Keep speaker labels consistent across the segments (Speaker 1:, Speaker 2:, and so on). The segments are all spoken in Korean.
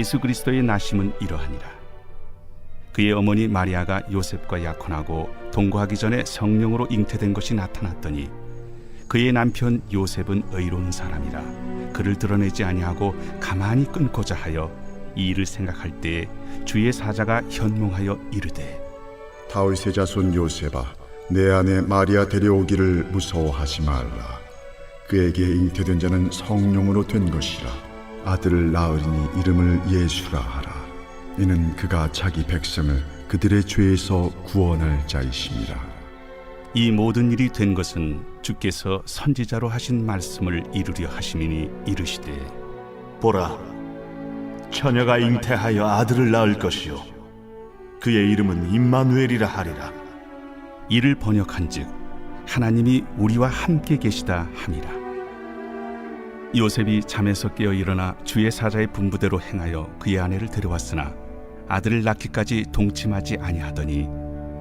Speaker 1: 예수 그리스도의 나심은 이러하니라. 그의 어머니 마리아가 요셉과 약혼하고 동거하기 전에 성령으로 잉태된 것이 나타났더니 그의 남편 요셉은 의로운 사람이라 그를 드러내지 아니하고 가만히 끊고자 하여 이 일을 생각할 때에 주의 사자가 현몽하여 이르되
Speaker 2: 다윗의 자손 요셉아, 내 아내 마리아 데려오기를 무서워하지 말라. 그에게 잉태된 자는 성령으로 된 것이라. 아들을 낳으리니 이름을 예수라 하라. 이는 그가 자기 백성을 그들의 죄에서 구원할 자이심이라.
Speaker 1: 이 모든 일이 된 것은 주께서 선지자로 하신 말씀을 이루려 하심이니 이르시되
Speaker 3: 보라, 처녀가 잉태하여 아들을 낳을 것이요 그의 이름은 임마누엘이라 하리라.
Speaker 1: 이를 번역한즉 하나님이 우리와 함께 계시다 함이라. 요셉이 잠에서 깨어 일어나 주의 사자의 분부대로 행하여 그의 아내를 데려왔으나 아들을 낳기까지 동침하지 아니하더니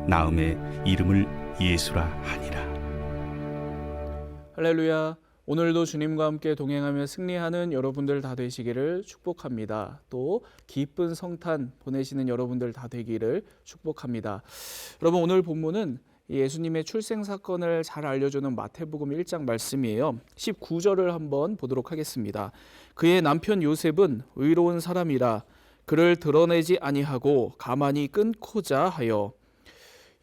Speaker 1: 나음에 이름을 예수라 하니라.
Speaker 4: 할렐루야. 오늘도 주님과 함께 동행하며 승리하는 여러분들 다 되시기를 축복합니다. 또 기쁜 성탄 보내시는 여러분들 다 되기를 축복합니다. 여러분, 오늘 본문은 예수님의 출생 사건을 잘 알려주는 마태복음 1장 말씀이에요. 19절을 한번 보도록 하겠습니다. 그의 남편 요셉은 의로운 사람이라 그를 드러내지 아니하고 가만히 끊고자 하여.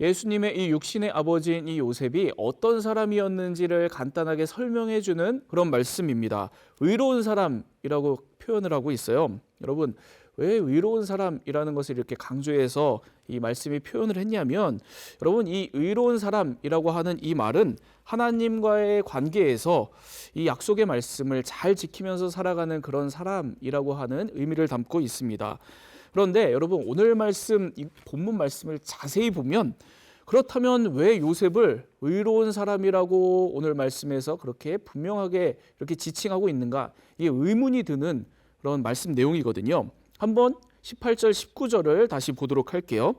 Speaker 4: 예수님의 이 육신의 아버지인 이 요셉이 어떤 사람이었는지를 간단하게 설명해 주는 그런 말씀입니다. 의로운 사람이라고 표현을 하고 있어요. 여러분, 왜 의로운 사람이라는 것을 이렇게 강조해서 이 말씀이 표현을 했냐면, 여러분, 이 의로운 사람이라고 하는 이 말은 하나님과의 관계에서 이 약속의 말씀을 잘 지키면서 살아가는 그런 사람이라고 하는 의미를 담고 있습니다. 그런데 여러분, 오늘 말씀, 이 본문 말씀을 자세히 보면, 그렇다면 왜 요셉을 의로운 사람이라고 오늘 말씀에서 그렇게 분명하게 이렇게 지칭하고 있는가? 이게 의문이 드는 그런 말씀 내용이거든요. 한번 18절 19절을 다시 보도록 할게요.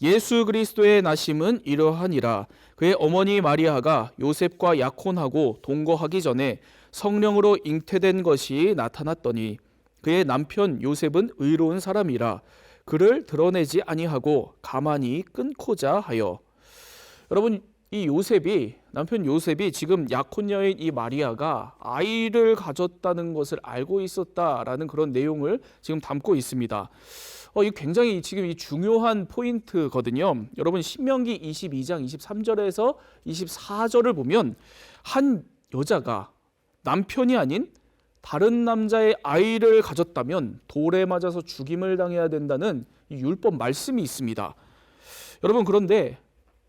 Speaker 4: 예수 그리스도의 나심은 이러하니라. 그의 어머니 마리아가 요셉과 약혼하고 동거하기 전에 성령으로 잉태된 것이 나타났더니 그의 남편 요셉은 의로운 사람이라 그를 드러내지 아니하고 가만히 끊고자 하여. 여러분, 이 요셉이, 남편 요셉이 지금 약혼녀인 이 마리아가 아이를 가졌다는 것을 알고 있었다라는 그런 내용을 지금 담고 있습니다. 이 굉장히 지금 이 중요한 포인트거든요. 여러분, 신명기 22장 23절에서 24절을 보면 한 여자가 남편이 아닌 다른 남자의 아이를 가졌다면 돌에 맞아서 죽임을 당해야 된다는 이 율법 말씀이 있습니다. 여러분, 그런데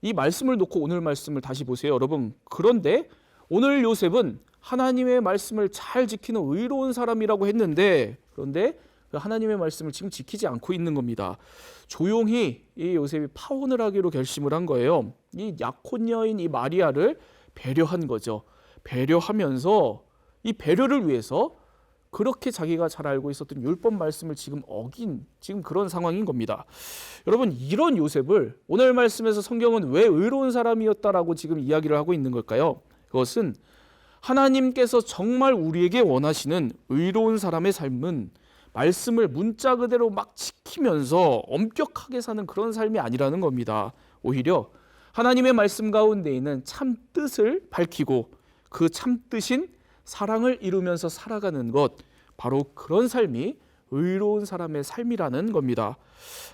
Speaker 4: 이 말씀을 놓고 오늘 말씀을 다시 보세요. 여러분, 그런데 오늘 요셉은 하나님의 말씀을 잘 지키는 의로운 사람이라고 했는데, 그런데 그 하나님의 말씀을 지금 지키지 않고 있는 겁니다. 조용히 이 요셉이 파혼을 하기로 결심을 한 거예요. 이 약혼녀인 이 마리아를 배려한 거죠. 배려하면서 이 배려를 위해서 그렇게 자기가 잘 알고 있었던 율법 말씀을 지금 어긴 지금 그런 상황인 겁니다. 여러분, 이런 요셉을 오늘 말씀에서 성경은 왜 의로운 사람이었다라고 지금 이야기를 하고 있는 걸까요? 그것은 하나님께서 정말 우리에게 원하시는 의로운 사람의 삶은 말씀을 문자 그대로 막 지키면서 엄격하게 사는 그런 삶이 아니라는 겁니다. 오히려 하나님의 말씀 가운데 있는 참 뜻을 밝히고 그 참 뜻인 사랑을 이루면서 살아가는 것, 바로 그런 삶이 의로운 사람의 삶이라는 겁니다.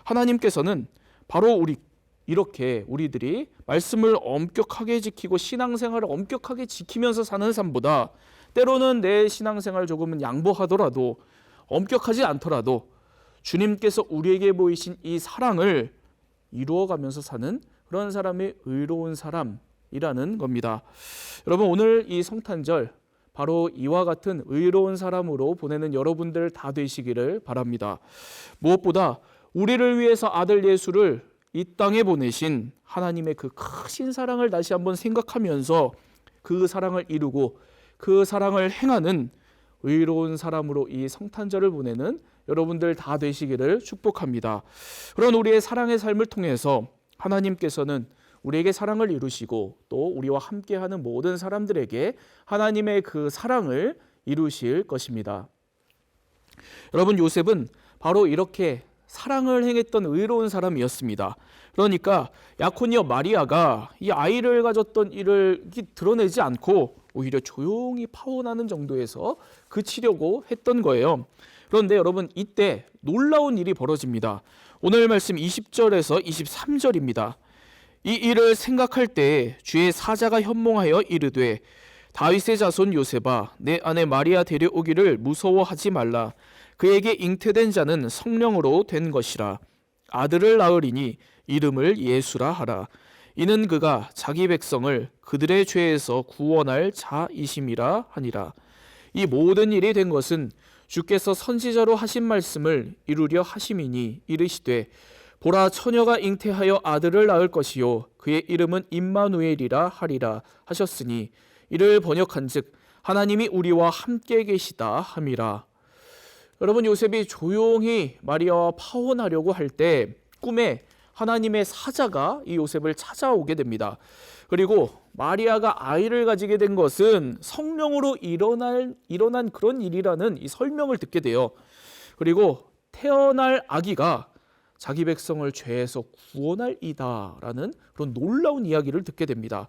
Speaker 4: 하나님께서는 바로 이렇게 우리들이 말씀을 엄격하게 지키고 신앙생활을 엄격하게 지키면서 사는 삶보다 때로는 내 신앙생활 조금은 양보하더라도 엄격하지 않더라도 주님께서 우리에게 보이신 이 사랑을 이루어가면서 사는 그런 사람이 의로운 사람이라는 겁니다. 여러분, 오늘 이 성탄절 바로 이와 같은 의로운 사람으로 보내는 여러분들 다 되시기를 바랍니다. 무엇보다 우리를 위해서 아들 예수를 이 땅에 보내신 하나님의 그 크신 사랑을 다시 한번 생각하면서 그 사랑을 이루고 그 사랑을 행하는 의로운 사람으로 이 성탄절을 보내는 여러분들 다 되시기를 축복합니다. 그런 우리의 사랑의 삶을 통해서 하나님께서는 우리에게 사랑을 이루시고 또 우리와 함께하는 모든 사람들에게 하나님의 그 사랑을 이루실 것입니다. 여러분, 요셉은 바로 이렇게 사랑을 행했던 의로운 사람이었습니다. 그러니까 약혼녀 마리아가 이 아이를 가졌던 일을 드러내지 않고 오히려 조용히 파혼하는 정도에서 그치려고 했던 거예요. 그런데 여러분, 이때 놀라운 일이 벌어집니다. 오늘 말씀 20절에서 23절입니다. 이 일을 생각할 때 주의 사자가 현몽하여 이르되 다윗의 자손 요셉아, 내 아내 마리아 데려오기를 무서워하지 말라. 그에게 잉태된 자는 성령으로 된 것이라. 아들을 낳으리니 이름을 예수라 하라. 이는 그가 자기 백성을 그들의 죄에서 구원할 자이심이라 하니라. 이 모든 일이 된 것은 주께서 선지자로 하신 말씀을 이루려 하심이니 이르시되 보라, 처녀가 잉태하여 아들을 낳을 것이요 그의 이름은 임마누엘이라 하리라 하셨으니 이를 번역한즉 하나님이 우리와 함께 계시다 함이라. 여러분, 요셉이 조용히 마리아와 파혼하려고 할 때 꿈에 하나님의 사자가 이 요셉을 찾아오게 됩니다. 그리고 마리아가 아이를 가지게 된 것은 성령으로 일어난 그런 일이라는 이 설명을 듣게 돼요. 그리고 태어날 아기가 자기 백성을 죄에서 구원할 이다라는 그런 놀라운 이야기를 듣게 됩니다.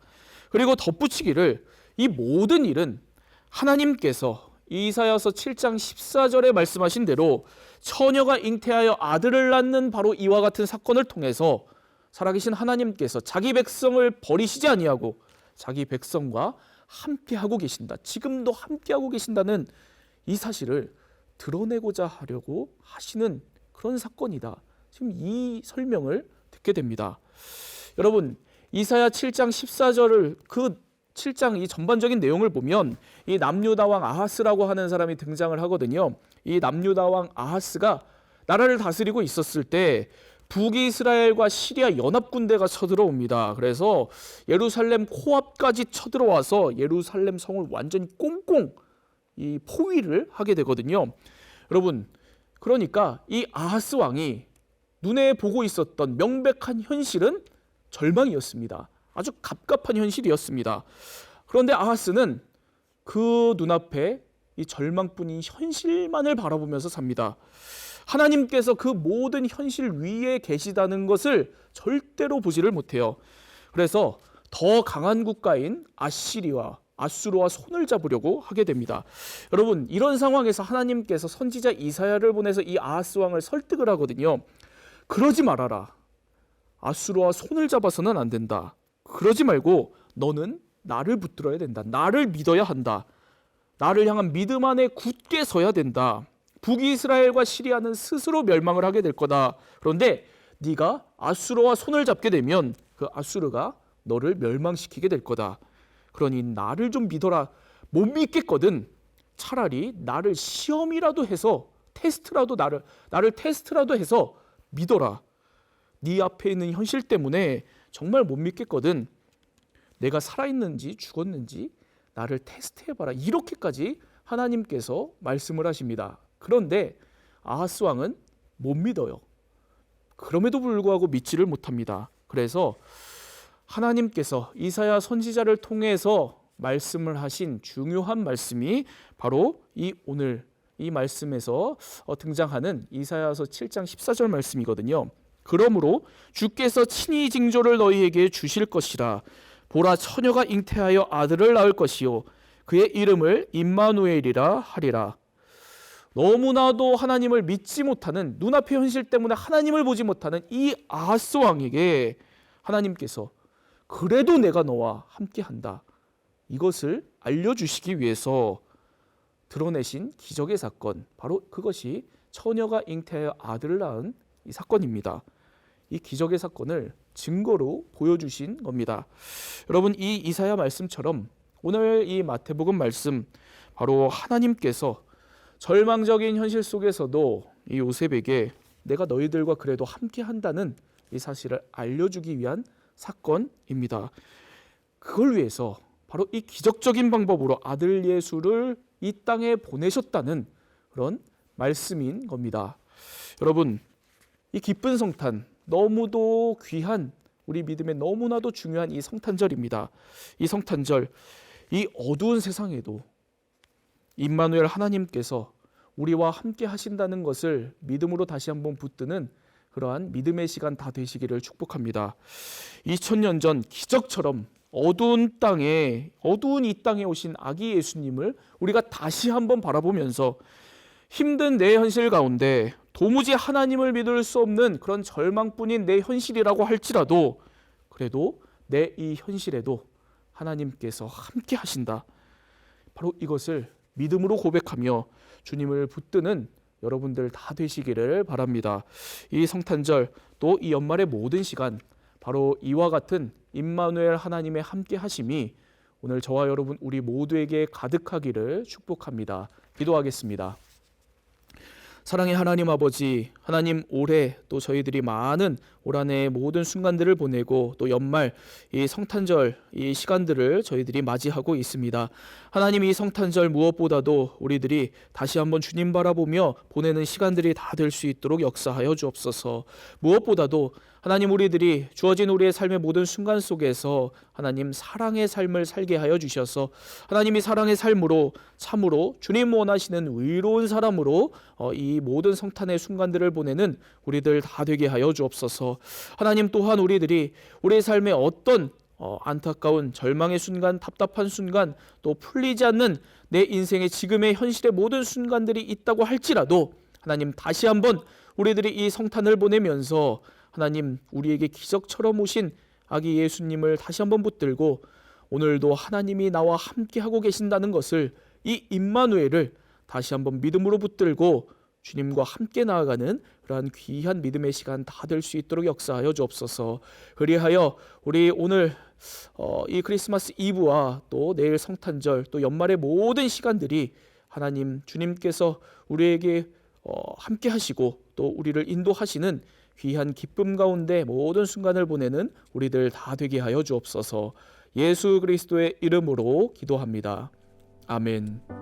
Speaker 4: 그리고 덧붙이기를 이 모든 일은 하나님께서 이사야서 7장 14절에 말씀하신 대로 처녀가 잉태하여 아들을 낳는 바로 이와 같은 사건을 통해서 살아계신 하나님께서 자기 백성을 버리시지 아니하고 자기 백성과 함께하고 계신다. 지금도 함께하고 계신다는 이 사실을 드러내고자 하려고 하시는 그런 사건이다. 지금 이 설명을 듣게 됩니다. 여러분, 이사야 7장 14절을 그 7장 이 전반적인 내용을 보면 이 남유다 왕 아하스라고 하는 사람이 등장을 하거든요. 이 남유다 왕 아하스가 나라를 다스리고 있었을 때 북이스라엘과 시리아 연합군대가 쳐들어옵니다. 그래서 예루살렘 코앞까지 쳐들어와서 예루살렘 성을 완전히 꽁꽁 이 포위를 하게 되거든요. 여러분, 그러니까 이 아하스 왕이 눈에 보고 있었던 명백한 현실은 절망이었습니다. 아주 갑갑한 현실이었습니다. 그런데 아하스는 그 눈앞에 이 절망뿐인 현실만을 바라보면서 삽니다. 하나님께서 그 모든 현실 위에 계시다는 것을 절대로 보지를 못해요. 그래서 더 강한 국가인 아수르와 손을 잡으려고 하게 됩니다. 여러분, 이런 상황에서 하나님께서 선지자 이사야를 보내서 이 아하스 왕을 설득을 하거든요. 그러지 말아라. 아수르와 손을 잡아서는 안 된다. 그러지 말고 너는 나를 붙들어야 된다. 나를 믿어야 한다. 나를 향한 믿음 안에 굳게 서야 된다. 북이스라엘과 시리아는 스스로 멸망을 하게 될 거다. 그런데 네가 아수르와 손을 잡게 되면 그 아수르가 너를 멸망시키게 될 거다. 그러니 나를 좀 믿어라. 못 믿겠거든. 차라리 나를 시험이라도 해서 나를 테스트라도 해서 믿어라. 네 앞에 있는 현실 때문에 정말 못 믿겠거든. 내가 살아있는지 죽었는지 나를 테스트해봐라. 이렇게까지 하나님께서 말씀을 하십니다. 그런데 아하스 왕은 못 믿어요. 그럼에도 불구하고 믿지를 못합니다. 그래서 하나님께서 이사야 선지자를 통해서 말씀을 하신 중요한 말씀이 바로 오늘 이 말씀에서 등장하는 이사야서 7장 14절 말씀이거든요. 그러므로 주께서 친히 징조를 너희에게 주실 것이라. 보라, 처녀가 잉태하여 아들을 낳을 것이요 그의 이름을 임마누엘이라 하리라. 너무나도 하나님을 믿지 못하는, 눈앞의 현실 때문에 하나님을 보지 못하는 이 아하스 왕에게 하나님께서 그래도 내가 너와 함께한다, 이것을 알려주시기 위해서 드러내신 기적의 사건, 바로 그것이 처녀가 잉태하여 아들을 낳은 이 사건입니다. 이 기적의 사건을 증거로 보여주신 겁니다. 여러분, 이 이사야 말씀처럼 오늘 이 마태복음 말씀, 바로 하나님께서 절망적인 현실 속에서도 이 요셉에게 내가 너희들과 그래도 함께 한다는 이 사실을 알려주기 위한 사건입니다. 그걸 위해서 바로 이 기적적인 방법으로 아들 예수를 이 땅에 보내셨다는 그런 말씀인 겁니다. 여러분, 이 기쁜 성탄, 너무도 귀한, 우리 믿음에 너무나도 중요한 이 성탄절입니다. 이 성탄절, 이 어두운 세상에도 임마누엘 하나님께서 우리와 함께 하신다는 것을 믿음으로 다시 한번 붙드는 그러한 믿음의 시간 다 되시기를 축복합니다. 2000년 전 기적처럼 어두운 이 땅에 오신 아기 예수님을 우리가 다시 한번 바라보면서 힘든 내 현실 가운데 도무지 하나님을 믿을 수 없는 그런 절망뿐인 내 현실이라고 할지라도 그래도 내 이 현실에도 하나님께서 함께 하신다. 바로 이것을 믿음으로 고백하며 주님을 붙드는 여러분들 다 되시기를 바랍니다. 이 성탄절 또 이 연말의 모든 시간 바로 이와 같은 임마누엘 하나님의 함께 하심이 오늘 저와 여러분 우리 모두에게 가득하기를 축복합니다. 기도하겠습니다. 사랑의 하나님 아버지, 하나님 올해 또 저희들이 많은 올 한해의 모든 순간들을 보내고 또 연말 이 성탄절 이 시간들을 저희들이 맞이하고 있습니다. 하나님 이 성탄절 무엇보다도 우리들이 다시 한번 주님 바라보며 보내는 시간들이 다 될 수 있도록 역사하여 주옵소서. 무엇보다도 하나님 우리들이 주어진 우리의 삶의 모든 순간 속에서 하나님 사랑의 삶을 살게 하여 주셔서 하나님이 사랑의 삶으로 참으로 주님 원하시는 의로운 사람으로 이 모든 성탄의 순간들을 보내는 우리들 다 되게 하여 주옵소서. 하나님 또한 우리들이 우리의 삶에 어떤 안타까운 절망의 순간, 답답한 순간, 또 풀리지 않는 내 인생의 지금의 현실의 모든 순간들이 있다고 할지라도 하나님 다시 한번 우리들이 이 성탄을 보내면서 하나님 우리에게 기적처럼 오신 아기 예수님을 다시 한번 붙들고 오늘도 하나님이 나와 함께 하고 계신다는 것을 이 임마누엘을 다시 한번 믿음으로 붙들고 주님과 함께 나아가는 그러한 귀한 믿음의 시간 다 될 수 있도록 역사하여 주옵소서. 그리하여 우리 오늘 이 크리스마스 이브와 또 내일 성탄절 또 연말의 모든 시간들이 하나님 주님께서 우리에게 함께 하시고 또 우리를 인도하시는 귀한 기쁨 가운데 모든 순간을 보내는 우리들 다 되게 하여 주옵소서. 예수 그리스도의 이름으로 기도합니다. 아멘.